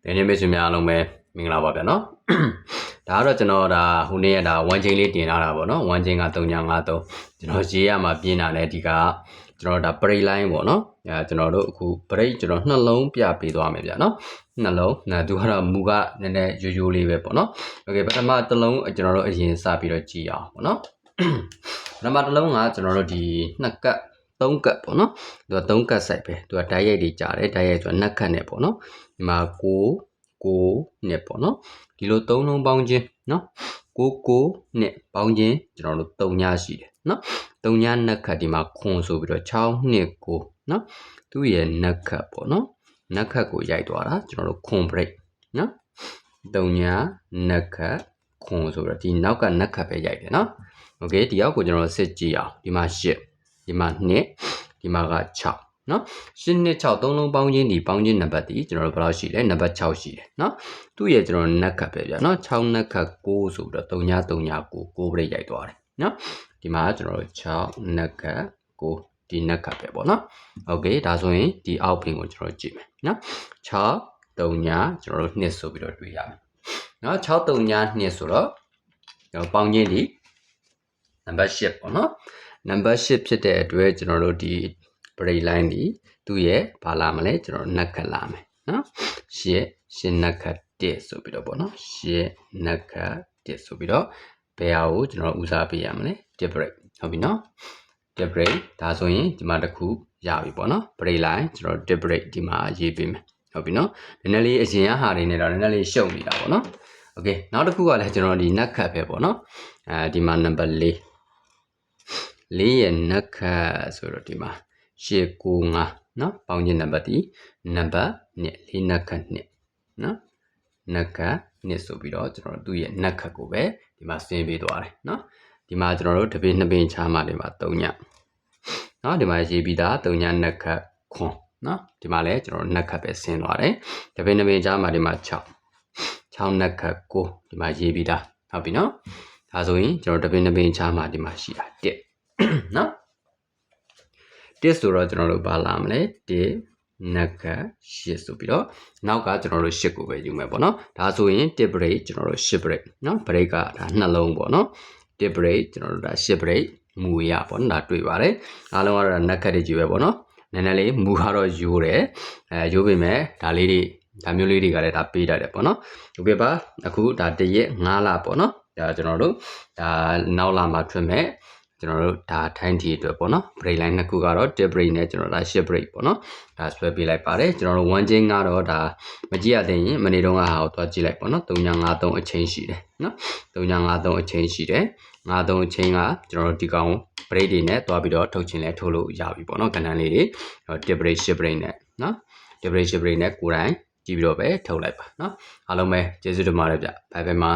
ဒီနေ့မိတ်ဆွေများအားလုံးပဲမင်္ဂလာပါဗျာနော်ဒါကတော့ကျွန်တော်ဒါဟိုနေ့ကဒါ1 chain လေးတင်လာတာပေါ့နော်1 chain က3ညာ53ကျွန်တော်ရေးရမှာပြင်းတာနဲ့ဒီကကျွန်တော်ဒါ break line ပေါ့နော်ကျွန်တော်တို့အခု break ကျွန်တော်နှလုံးပြပေးသွားမယ်ဗျာနော်နှလုံးသူကတော့မူကနည်းနည်းရိုးရိုးလေးပဲပေါ့နော်โอเคပထမတစ်လုံးကျွန်တော်တို့အရင်စပြီးတော့ကြည့်အောင်ပေါ့နော်ပထမတစ်လုံးကကျွန်တော်တို့ဒီနှစ်ကပ်3ကပ်ပေါ့နော်သူက3ကပ်စိုက်ပဲသူကဓာတ်ရိုက်တွေကြားတယ်ဓာတ်ရိုက်ဆိုတာနှက်ခတ်နဲ့ပေါ့နော်ဒီမှာ9နဲ့ပေါ့နော်ဒီလို3လုံးပေါင်းခြင်းနော်9နဲ့ပေါင်းခြင်းကျွန်တော်တို့3ညရှိတယ်နော်3ညနှက်ခတ်ဒီမှာခွန်ဆိုပြီးတော့6နဲ့9နော်သူ့ရဲ့နှက်ခတ်ပေါ့နော်နှက်ခတ်ကိုရိုက်သွားတာကျွန်တော်တို့ခွန် break နော်3ညနှက်ခတ်ခွန်ဆိုတော့ဒီနောက်ကနှက်ခတ်ပဲရိုက်တယ်နော်โอเคဒီအောက်ကိုကျွန်တော်စစ်ကြည့်အောင်ဒီမှာ8ဒီမှာ2ဒီမှာက6နော်8နဲ့6 3လုံးပေါင်းခြင်းဒီပေါင်းခြင်းနံပါတ်ဒီကျွန်တော်တို့ဘယ်လောက်ရှိလဲနံပါတ်6ရှိတယ်နော်သူ့ရဲ့ကျွန်တော်နှက်ခတ်ပဲဗျာနော်6နှက်ခတ်9ဆိုတော့3ည9 9 break ရိုက်သွားတယ်နော်ဒီမှာကျွန်တော်တို့6နှက်ခတ်9ဒီနှက်ခတ်ပဲပေါ့နော်โอเคဒါဆိုရင်ဒီအောက်ပင်ကိုကျွန်တော်ကြည့်မယ်နော်6 3ညကျွန်တော်တို့2ဆိုပြီးတော့တွေ့ရမယ်နော်6 3ည2ဆိုတော့ကျွန်တော်ပေါင်းခြင်းဒီနံပါတ်8ပေါ့နော်နံပါတ်8ဖြစ်တဲ့အတွက်ကျွန်တော်တို့ဒီ break line ဒီသူ့ရဲ့ဘာလာမလဲကျွန်တော်နှက်ခတ်လာမယ်နော်8နှက်ခတ်1ဆိုပြီးတော့ပေါ့နော်8နှက်ခတ်1ဆိုပြီးတော့ဘယ်ဟာကိုကျွန်တော်ဦးစားပေးရမလဲ break ဟုတ်ပြီနော် break ဒါဆိုရင်ဒီမှာတစ်ခုရပြီပေါ့နော် break line ကျွန်တော် break ဒီမှာရေးပေးမယ်ဟုတ်ပြီနော်နည်းနည်းလေးအရင်ကဟာတွေနဲ့တော့နည်းနည်းလေးရှုပ်နေတာပေါ့နော်โอเคနောက်တစ်ခုကလည်းကျွန်တော်ဒီနှက်ခတ်ပဲပေါ့နော်ဒီမှာနံပါတ်4ရဲ့နှက်ခတ်ဆိုတော့ဒီမှာ895နော်ပေါင်းခြင်းနံပါတ်ဒီနံပါတ်2 4နှက်ခတ်2နော်နှက်ခတ်2ဆိုပြီးတော့ကျွန်တော်တို့သူ့ရဲ့နှက်ခတ်ကိုပဲဒီမှာဆင်းပေးသွားတယ်နော်ဒီမှာကျွန်တော်တို့တပင်း2ပင်ချားမှဒီမှာ3ညနော်ဒီမှာရေးပြီးသား3ညနှက်ခတ်ခွန်နော်ဒီမှာလည်းကျွန်တော်တို့နှက်ခတ်ပဲဆင်းသွားတယ်တပင်း2ပင်ချားမှဒီမှာ6နှက်ခတ်9ဒီမှာရေးပြီးသားဟုတ်ပြီနော်ဒါဆိုရင်ကျွန်တော်တပင်း2ပင်ချားမှဒီမှာရှိတာ1နော်1ဆိုတော့ကျွန်တော်တို့ဘာလာမလဲ1နှက်ခတ်8ဆိုပြီးတော့နောက်ကကျွန်တော်တို့8ကိုပဲယူမယ်ပေါ့နော်ဒါဆိုရင်1 break ကျွန်တော်တို့8 break နော် break ကဒါနှလုံးပေါ့နော်1 break ကျွန်တော်တို့ဒါ8 break မူရပေါ့နော်ဒါတွေ့ပါတယ်အားလုံးကတော့နှက်ခတ်တွေကြီးပဲပေါ့နော်နည်းနည်းလေးမူကတော့ယူတယ်ယူပေမဲ့ဒါလေးတွေဒါမျိုးလေးတွေကလည်းဒါပေးတတ်တယ်ပေါ့နော်โอเคပါအခုဒါ1ရက်5လပေါ့နော်ဒါကျွန်တော်တို့ဒါနောက်လာမှာထွင်မဲ့ကျွန်တော်တို့ဒါထိုင်းတီအတွက်ပေါ့နော် break line နှစ်ခုကတော့1 break နဲ့ကျွန်တော်ဒါ8 break ပေါ့နော်ဒါဆွဲပေးလိုက်ပါတယ်ကျွန်တော်တို့1 chain ကတော့ဒါမကြည့်ရသေးရင်မနေ့တုန်းကဟာကိုသွားကြည့်လိုက်ပေါ့နော်3953အချိန်ရှိတယ်နော်3953အချိန်ရှိတယ်53အချိန်ကကျွန်တော်တို့ဒီကောင် break တွေနဲ့သွားပြီးတော့ထုတ်ချင်လဲထုတ်လို့ရပြီပေါ့နော်ကဏ္ဍလေးတွေ1 break 8 break နဲ့နော်1 break 8 break နဲ့ကိုယ်တိုင်ကြည့်ပြီးတော့ပဲထုတ်လိုက်ပါနော်အားလုံးပဲကျေးဇူးတင်ပါတယ်ဗျဘိုင်ဘိုင်မှာ